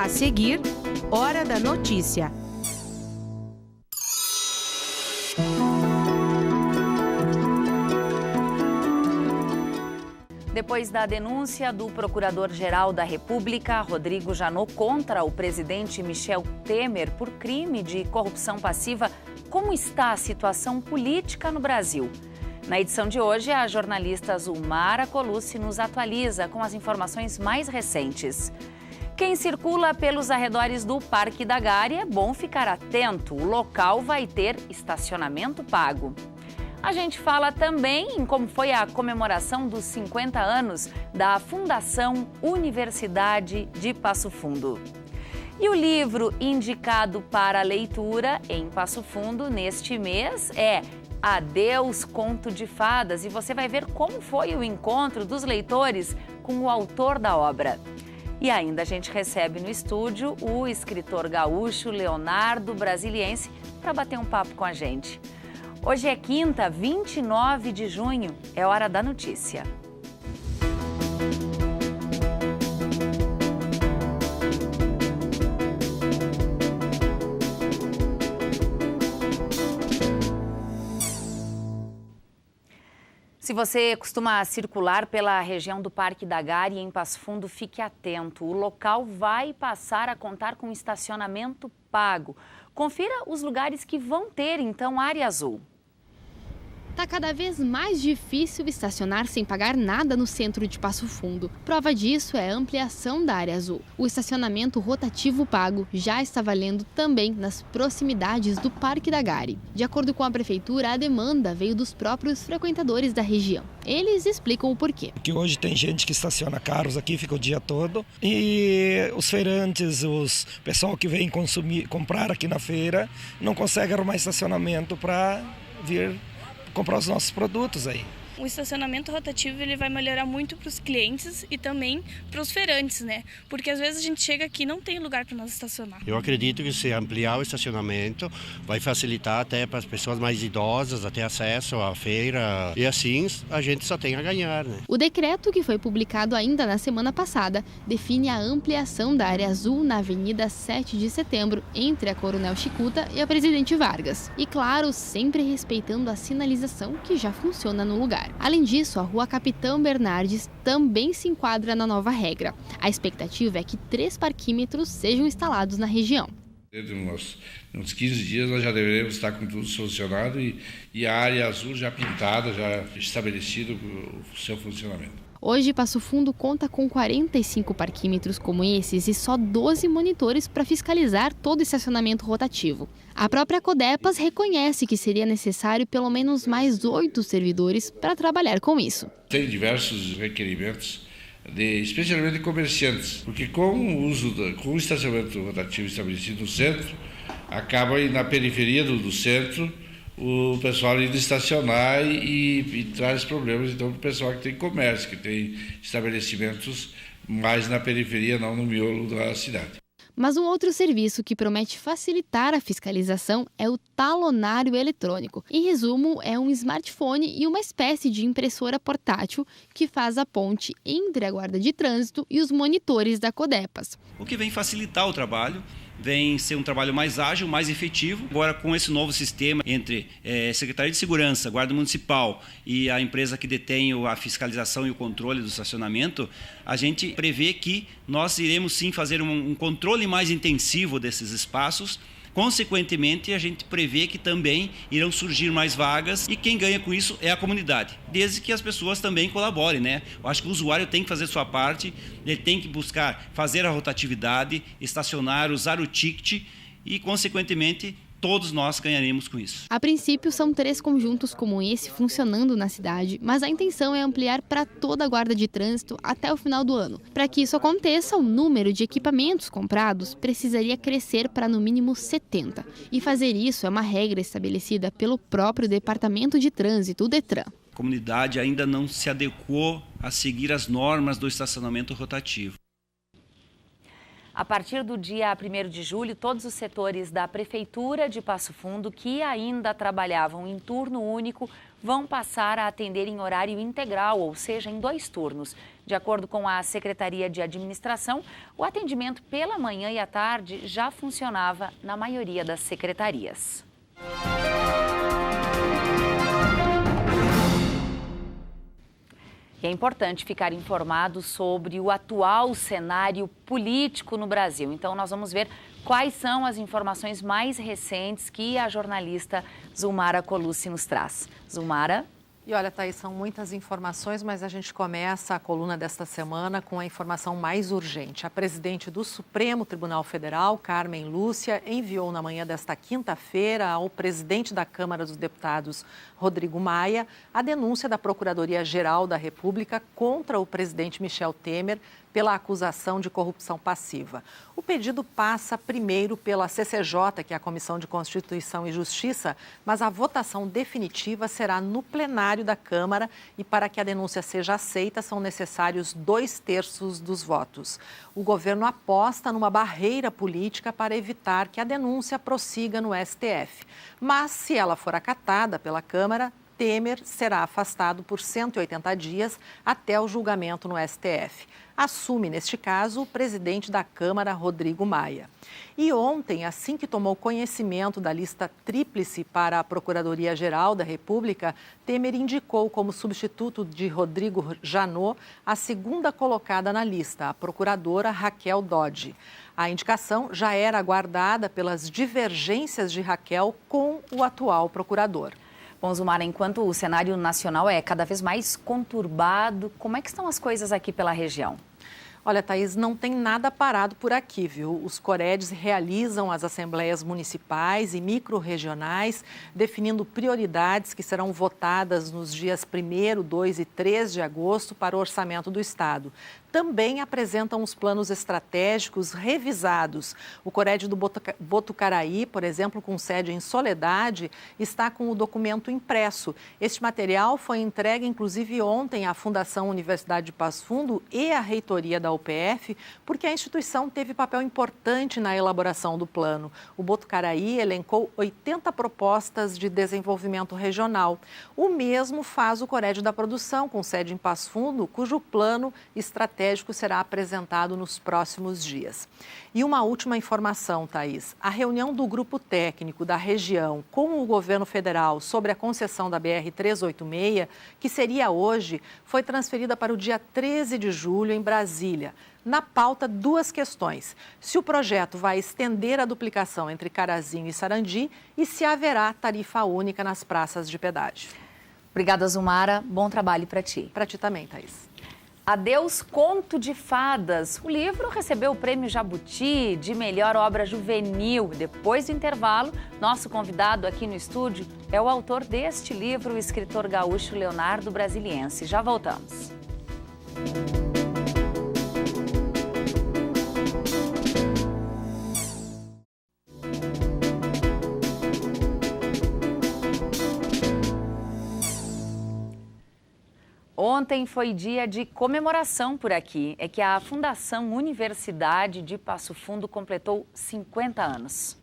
A seguir, Hora da Notícia. Depois da denúncia do Procurador-Geral da República, Rodrigo Janot, contra o presidente Michel Temer por crime de corrupção passiva, como está a situação política no Brasil? Na edição de hoje, a jornalista Zulmara Colucci nos atualiza com as informações mais recentes. Quem circula pelos arredores do Parque da Gari é bom ficar atento, o local vai ter estacionamento pago. A gente fala também em como foi a comemoração dos 50 anos da Fundação Universidade de Passo Fundo. E o livro indicado para leitura em Passo Fundo neste mês é Adeus, Conto de Fadas, e você vai ver como foi o encontro dos leitores com o autor da obra. E ainda a gente recebe no estúdio o escritor gaúcho Leonardo Brasiliense para bater um papo com a gente. Hoje é quinta, 29 de junho, é hora da notícia. Se você costuma circular pela região do Parque da Gari, em Passo Fundo, fique atento. O local vai passar a contar com estacionamento pago. Confira os lugares que vão ter, então, área azul. Tá cada vez mais difícil estacionar sem pagar nada no centro de Passo Fundo. Prova disso é a ampliação da área azul. O estacionamento rotativo pago já está valendo também nas proximidades do Parque da Gari. De acordo com a prefeitura, a demanda veio dos próprios frequentadores da região. Eles explicam o porquê. Porque hoje tem gente que estaciona carros aqui, fica o dia todo, e os feirantes, o pessoal que vem comprar aqui na feira, não consegue arrumar estacionamento para vir comprar os nossos produtos aí. O estacionamento rotativo ele vai melhorar muito para os clientes e também para os feirantes, né? Porque às vezes a gente chega aqui e não tem lugar para nós estacionar. Eu acredito que se ampliar o estacionamento vai facilitar até para as pessoas mais idosas, ter acesso à feira, e assim a gente só tem a ganhar, né? O decreto, que foi publicado ainda na semana passada, define a ampliação da área azul na Avenida 7 de Setembro, entre a Coronel Chicuta e a Presidente Vargas. E claro, sempre respeitando a sinalização que já funciona no lugar. Além disso, a Rua Capitão Bernardes também se enquadra na nova regra. A expectativa é que 3 parquímetros sejam instalados na região. Dentro de uns 15 dias nós já deveremos estar com tudo solucionado e a área azul já pintada, já estabelecido o seu funcionamento. Hoje, Passo Fundo conta com 45 parquímetros como esses e só 12 monitores para fiscalizar todo o estacionamento rotativo. A própria Codepas reconhece que seria necessário pelo menos mais 8 servidores para trabalhar com isso. Tem diversos requerimentos, especialmente de comerciantes, porque com o estacionamento rotativo estabelecido no centro, acaba na periferia do centro, o pessoal indo estacionar e traz problemas então para o pessoal que tem comércio, que tem estabelecimentos mais na periferia, não no miolo da cidade. Mas um outro serviço que promete facilitar a fiscalização é o talonário eletrônico. Em resumo, é um smartphone e uma espécie de impressora portátil que faz a ponte entre a Guarda de Trânsito e os monitores da Codepas. O que vem facilitar o trabalho, vem ser um trabalho mais ágil, mais efetivo. Agora, com esse novo sistema entre Secretaria de Segurança, Guarda Municipal e a empresa que detém a fiscalização e o controle do estacionamento, a gente prevê que nós iremos sim fazer um controle mais intensivo desses espaços. Consequentemente, a gente prevê que também irão surgir mais vagas e quem ganha com isso é a comunidade, desde que as pessoas também colaborem, né? Eu acho que o usuário tem que fazer sua parte, ele tem que buscar fazer a rotatividade, estacionar, usar o ticket e, consequentemente, todos nós ganharemos com isso. A princípio, são 3 conjuntos como esse funcionando na cidade, mas a intenção é ampliar para toda a Guarda de Trânsito até o final do ano. Para que isso aconteça, o número de equipamentos comprados precisaria crescer para no mínimo 70. E fazer isso é uma regra estabelecida pelo próprio Departamento de Trânsito, o Detran. A comunidade ainda não se adequou a seguir as normas do estacionamento rotativo. A partir do dia 1º de julho, todos os setores da Prefeitura de Passo Fundo que ainda trabalhavam em turno único vão passar a atender em horário integral, ou seja, em 2 turnos, De acordo com a Secretaria de Administração, o atendimento pela manhã e à tarde já funcionava na maioria das secretarias. É importante ficar informado sobre o atual cenário político no Brasil. Então, nós vamos ver quais são as informações mais recentes que a jornalista Zulmara Colucci nos traz. Zulmara? E olha, Thaís, são muitas informações, mas a gente começa a coluna desta semana com a informação mais urgente. A presidente do Supremo Tribunal Federal, Carmen Lúcia, enviou na manhã desta quinta-feira ao presidente da Câmara dos Deputados, Rodrigo Maia, a denúncia da Procuradoria-Geral da República contra o presidente Michel Temer pela acusação de corrupção passiva. O pedido passa primeiro pela CCJ, que é a Comissão de Constituição e Justiça, mas a votação definitiva será no plenário da Câmara e para que a denúncia seja aceita são necessários 2/3 dos votos. O governo aposta numa barreira política para evitar que a denúncia prossiga no STF. Mas, se ela for acatada pela Câmara, Temer será afastado por 180 dias até o julgamento no STF. Assume, neste caso, o presidente da Câmara, Rodrigo Maia. E ontem, assim que tomou conhecimento da lista tríplice para a Procuradoria-Geral da República, Temer indicou como substituto de Rodrigo Janot a segunda colocada na lista, a procuradora Raquel Dodge. A indicação já era aguardada pelas divergências de Raquel com o atual procurador. Bom, Zulmara, enquanto o cenário nacional é cada vez mais conturbado, como é que estão as coisas aqui pela região? Olha, Thaís, não tem nada parado por aqui, viu? Os Coredes realizam as assembleias municipais e microrregionais, definindo prioridades que serão votadas nos dias 1º, 2 e 3 de agosto para o orçamento do Estado. Também apresentam os planos estratégicos revisados. O Cored do Botucaraí, por exemplo, com sede em Soledade, está com o documento impresso. Este material foi entregue, inclusive, ontem à Fundação Universidade de Passo Fundo e à reitoria da UPF, porque a instituição teve papel importante na elaboração do plano. O Botucaraí elencou 80 propostas de desenvolvimento regional. O mesmo faz o Cored da Produção, com sede em Passo Fundo, cujo plano estratégico será apresentado nos próximos dias. E uma última informação, Thaís. A reunião do grupo técnico da região com o governo federal sobre a concessão da BR-386, que seria hoje, foi transferida para o dia 13 de julho em Brasília. Na pauta, 2 questões. Se o projeto vai estender a duplicação entre Carazinho e Sarandi e se haverá tarifa única nas praças de pedágio. Obrigada, Zulmara. Bom trabalho para ti. Para ti também, Thaís. Adeus, Conto de Fadas. O livro recebeu o Prêmio Jabuti de melhor obra juvenil. Depois do intervalo, nosso convidado aqui no estúdio é o autor deste livro, o escritor gaúcho Leonardo Brasiliense. Já voltamos. Ontem foi dia de comemoração por aqui. É que a Fundação Universidade de Passo Fundo completou 50 anos.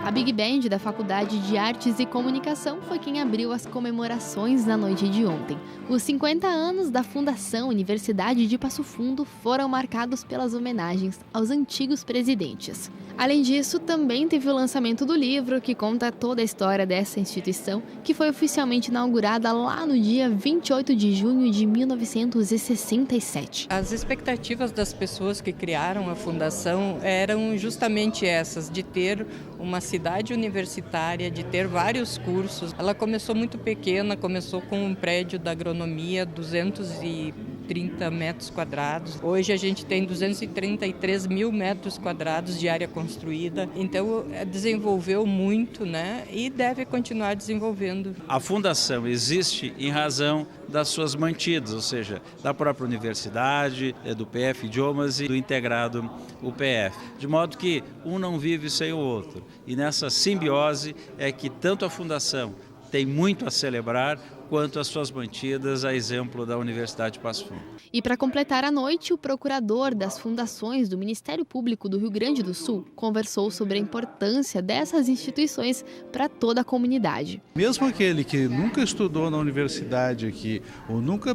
A Big Band da Faculdade de Artes e Comunicação foi quem abriu as comemorações na noite de ontem. Os 50 anos da Fundação Universidade de Passo Fundo foram marcados pelas homenagens aos antigos presidentes. Além disso, também teve o lançamento do livro, que conta toda a história dessa instituição, que foi oficialmente inaugurada lá no dia 28 de junho de 1967. As expectativas das pessoas que criaram a fundação eram justamente essas, de ter uma cidade universitária, de ter vários cursos. Ela começou muito pequena, começou com um prédio da agronomia, 230 metros quadrados. Hoje a gente tem 233 mil metros quadrados de área construída. Então desenvolveu muito, né? E deve continuar desenvolvendo. A fundação existe em razão das suas mantidas, ou seja, da própria universidade, do PF Idiomas e do integrado UPF. De modo que um não vive sem o outro. E nessa simbiose é que tanto a fundação tem muito a celebrar, quanto as suas mantidas, a exemplo da Universidade de Passo Fundo. E para completar a noite, o procurador das fundações do Ministério Público do Rio Grande do Sul conversou sobre a importância dessas instituições para toda a comunidade. Mesmo aquele que nunca estudou na universidade aqui, ou nunca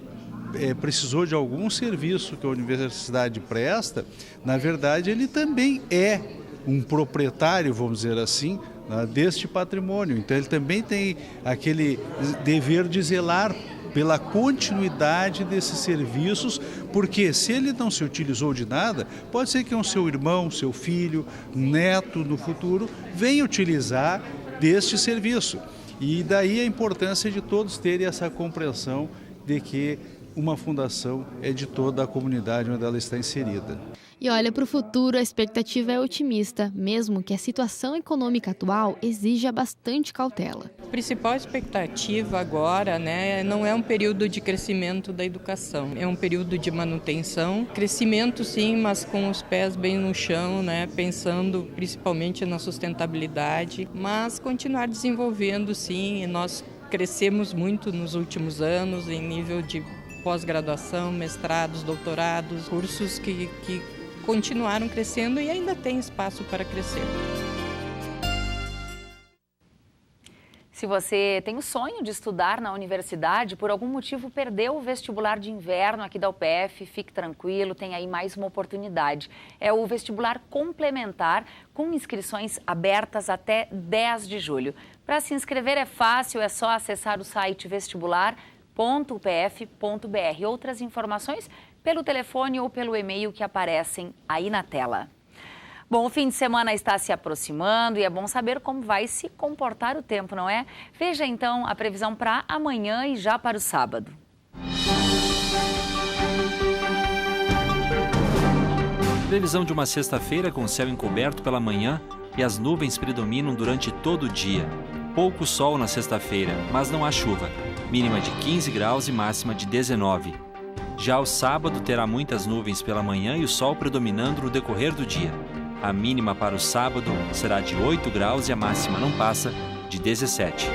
precisou de algum serviço que a universidade presta, na verdade ele também é um proprietário, vamos dizer assim, deste patrimônio. Então ele também tem aquele dever de zelar pela continuidade desses serviços, porque se ele não se utilizou de nada, pode ser que um seu irmão, seu filho, neto no futuro venha utilizar deste serviço. E daí a importância de todos terem essa compreensão de que uma fundação é de toda a comunidade onde ela está inserida. E olha, para o futuro a expectativa é otimista, mesmo que a situação econômica atual exija bastante cautela. A principal expectativa agora, não é um período de crescimento da educação, é um período de manutenção. Crescimento sim, mas com os pés bem no chão, pensando principalmente na sustentabilidade, mas continuar desenvolvendo sim. Nós crescemos muito nos últimos anos em nível de pós-graduação, mestrados, doutorados, cursos que continuaram crescendo e ainda tem espaço para crescer. Se você tem o sonho de estudar na universidade, por algum motivo perdeu o vestibular de inverno aqui da UPF, fique tranquilo, tem aí mais uma oportunidade. É o vestibular complementar, com inscrições abertas até 10 de julho. Para se inscrever é fácil, é só acessar o site vestibular.upf.br. Outras informações pelo telefone ou pelo e-mail que aparecem aí na tela. Bom, o fim de semana está se aproximando e é bom saber como vai se comportar o tempo, não é? Veja então a previsão para amanhã e já para o sábado. Previsão de uma sexta-feira com céu encoberto pela manhã e as nuvens predominam durante todo o dia. Pouco sol na sexta-feira, mas não há chuva. Mínima de 15 graus e máxima de 19. Já o sábado terá muitas nuvens pela manhã e o sol predominando no decorrer do dia. A mínima para o sábado será de 8 graus e a máxima não passa de 17.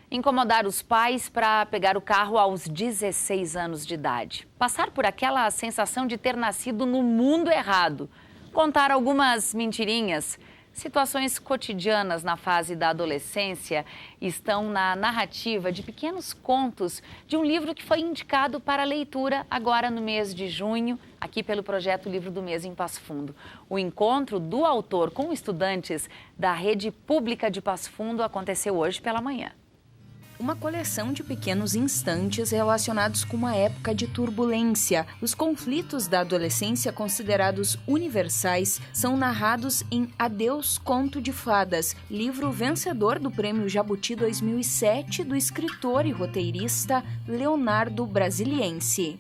Incomodar os pais para pegar o carro aos 16 anos de idade. Passar por aquela sensação de ter nascido no mundo errado. Contar algumas mentirinhas. Situações cotidianas na fase da adolescência estão na narrativa de pequenos contos de um livro que foi indicado para leitura agora no mês de junho, aqui pelo projeto Livro do Mês em Passo Fundo. O encontro do autor com estudantes da rede pública de Passo Fundo aconteceu hoje pela manhã. Uma coleção de pequenos instantes relacionados com uma época de turbulência. Os conflitos da adolescência considerados universais são narrados em Adeus, Conto de Fadas, livro vencedor do Prêmio Jabuti 2007 do escritor e roteirista Leonardo Brasiliense.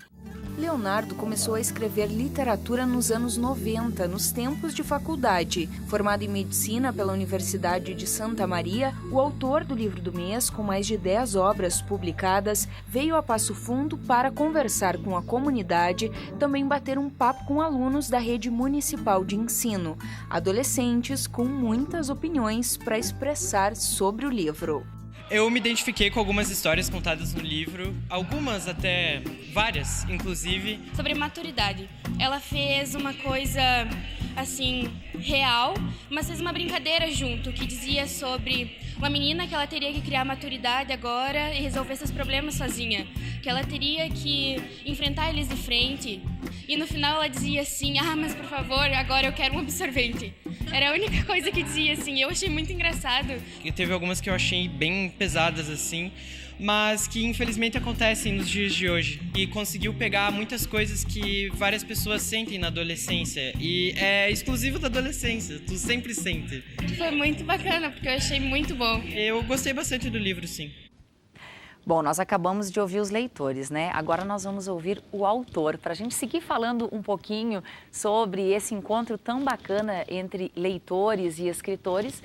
Leonardo começou a escrever literatura nos anos 90, nos tempos de faculdade. Formado em medicina pela Universidade de Santa Maria, o autor do Livro do Mês, com mais de 10 obras publicadas, veio a Passo Fundo para conversar com a comunidade, também bater um papo com alunos da rede municipal de ensino, adolescentes com muitas opiniões para expressar sobre o livro. Eu me identifiquei com algumas histórias contadas no livro, algumas até várias, inclusive. Sobre maturidade. Ela fez uma coisa, assim, real, mas fez uma brincadeira junto, que dizia sobre uma menina que ela teria que criar maturidade agora e resolver seus problemas sozinha. Que ela teria que enfrentar eles de frente. E no final ela dizia assim, mas por favor, agora eu quero um absorvente. Era a única coisa que dizia assim, eu achei muito engraçado. E teve algumas que eu achei bem pesadas assim, mas que infelizmente acontecem nos dias de hoje. E conseguiu pegar muitas coisas que várias pessoas sentem na adolescência. E é exclusivo da adolescência, tu sempre sente. Foi muito bacana, porque eu achei muito bom. Eu gostei bastante do livro, sim. Bom, nós acabamos de ouvir os leitores, né? Agora nós vamos ouvir o autor, para a gente seguir falando um pouquinho sobre esse encontro tão bacana entre leitores e escritores.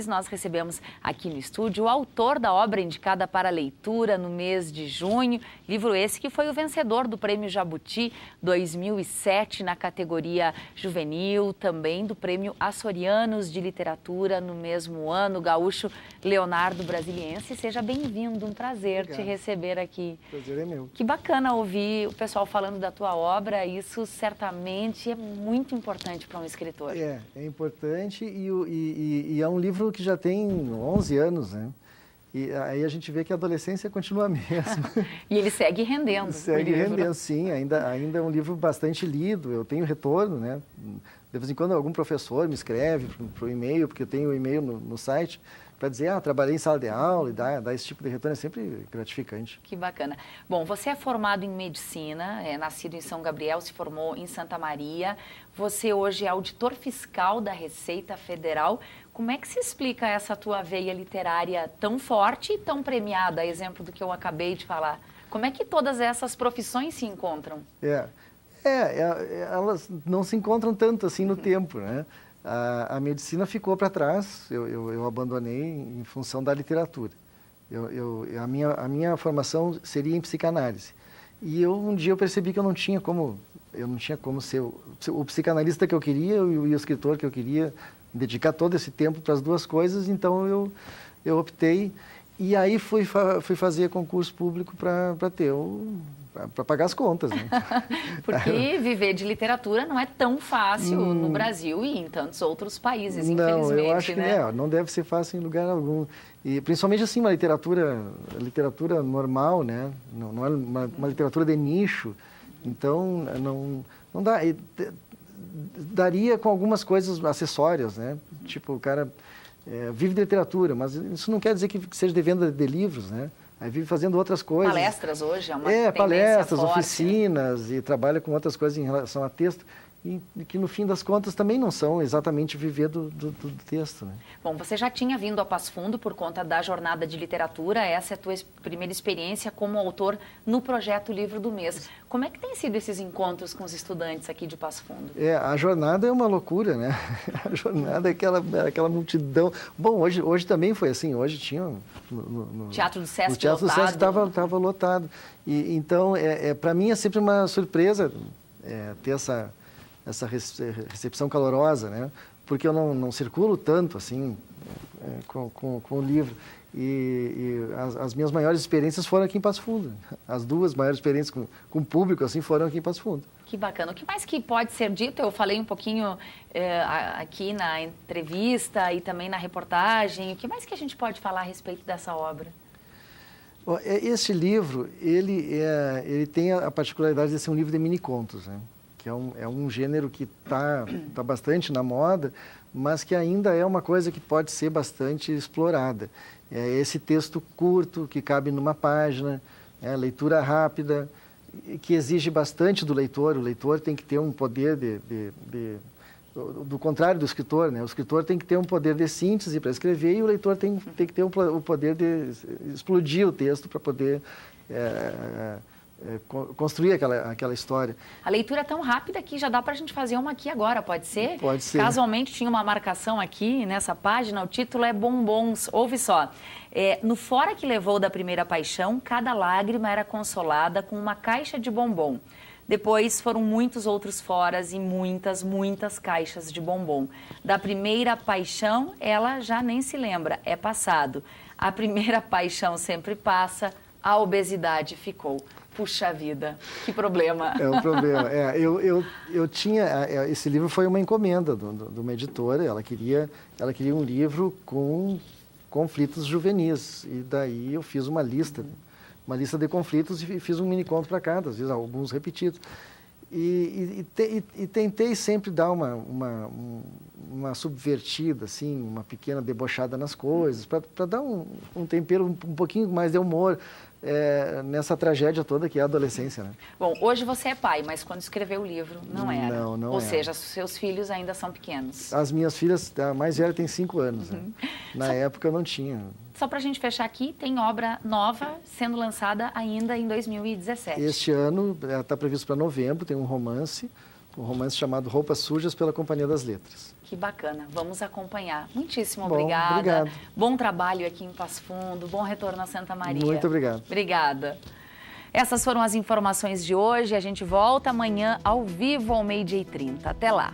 Nós recebemos aqui no estúdio o autor da obra indicada para leitura no mês de junho, livro esse que foi o vencedor do Prêmio Jabuti 2007 na categoria juvenil, também do Prêmio Açorianos de Literatura no mesmo ano, gaúcho Leonardo Brasiliense. Seja bem-vindo, um prazer te receber aqui. Prazer é meu. Que bacana ouvir o pessoal falando da tua obra, isso certamente é muito importante para um escritor. É importante e é um livro que já tem 11 anos, né? E aí a gente vê que a adolescência continua a mesma. E ele segue rendendo. Segue rendendo, sim. Ainda é um livro bastante lido. Eu tenho retorno, né? De vez em quando algum professor me escreve para o e-mail, porque eu tenho o e-mail no site, para dizer, trabalhei em sala de aula e dar esse tipo de retorno é sempre gratificante. Que bacana. Bom, você é formado em medicina, nascido em São Gabriel, se formou em Santa Maria. Você hoje é auditor fiscal da Receita Federal. Como é que se explica essa tua veia literária tão forte e tão premiada, exemplo do que eu acabei de falar? Como é que todas essas profissões se encontram? Elas não se encontram tanto assim no tempo, né? A medicina ficou para trás, eu abandonei em função da literatura. A minha formação seria em psicanálise. E um dia eu percebi que eu não tinha como ser o psicanalista que eu queria e o escritor que eu queria, dedicar todo esse tempo para as duas coisas, então eu optei. E aí fui fazer concurso público para pagar as contas, né? Porque viver de literatura não é tão fácil no Brasil e em tantos outros países, infelizmente, eu acho que né? Não deve ser fácil em lugar algum. E principalmente assim, uma literatura normal, né? Não é uma literatura de nicho. Então, não dá. Daria com algumas coisas acessórias, né? Tipo, o cara vive de literatura, mas isso não quer dizer que seja de venda de livros, né? Aí vive fazendo outras coisas. Palestras hoje é uma tendência palestras, forte, oficinas, e trabalha com outras coisas em relação a texto, e que no fim das contas também não são exatamente viver do texto, né? Bom, você já tinha vindo a Passo Fundo por conta da jornada de literatura, essa é a tua primeira experiência como autor no projeto Livro do Mês. Como é que tem sido esses encontros com os estudantes aqui de Passo Fundo? A jornada é uma loucura, né? A jornada é aquela multidão. Bom, hoje também foi assim, hoje tinha... No Teatro do Sesc lotado. O Teatro do Sesc estava lotado. E, então, para mim é sempre uma surpresa ter essa recepção calorosa, né? Porque eu não circulo tanto assim com o livro. E as minhas maiores experiências foram aqui em Passo Fundo. As duas maiores experiências com o público assim foram aqui em Passo Fundo. Que bacana. O que mais que pode ser dito? Eu falei um pouquinho aqui na entrevista e também na reportagem. O que mais que a gente pode falar a respeito dessa obra? Esse livro, ele tem a particularidade de ser um livro de mini-contos, né? Que é um gênero que tá bastante na moda, mas que ainda é uma coisa que pode ser bastante explorada. É esse texto curto, que cabe numa página, leitura rápida, que exige bastante do leitor. O leitor tem que ter um poder do contrário do escritor, né? O escritor tem que ter um poder de síntese para escrever e o leitor tem que ter o poder de explodir o texto para poder... construir aquela história. A leitura é tão rápida que já dá para a gente fazer uma aqui agora, pode ser? Pode ser. Casualmente tinha uma marcação aqui nessa página, o título é Bombons. Ouve só. No fora que levou da primeira paixão, cada lágrima era consolada com uma caixa de bombom. Depois foram muitos outros foras e muitas, muitas caixas de bombom. Da primeira paixão, ela já nem se lembra, é passado. A primeira paixão sempre passa, a obesidade ficou. Puxa vida, que problema. É um problema. Eu tinha... esse livro foi uma encomenda de uma editora. Ela queria um livro com conflitos juvenis. E daí eu fiz uma lista de conflitos e fiz um mini-conto para cada, às vezes alguns repetidos. E tentei sempre dar uma subvertida, assim, uma pequena debochada nas coisas, para dar um tempero um pouquinho mais de humor nessa tragédia toda que é a adolescência, né? Bom, hoje você é pai, mas quando escreveu o livro não era. Não Ou seja, seus filhos ainda são pequenos. As minhas filhas, a mais velha tem 5 anos, né? Na época eu não tinha. Só para a gente fechar aqui, tem obra nova sendo lançada ainda em 2017. Este ano está previsto para novembro, tem um romance chamado Roupas Sujas pela Companhia das Letras. Que bacana, vamos acompanhar. Muitíssimo Bom, obrigada. Obrigado. Bom trabalho aqui em Passo Fundo, bom retorno a Santa Maria. Muito obrigado. Obrigada. Essas foram as informações de hoje, a gente volta amanhã ao vivo ao 12h30. Até lá.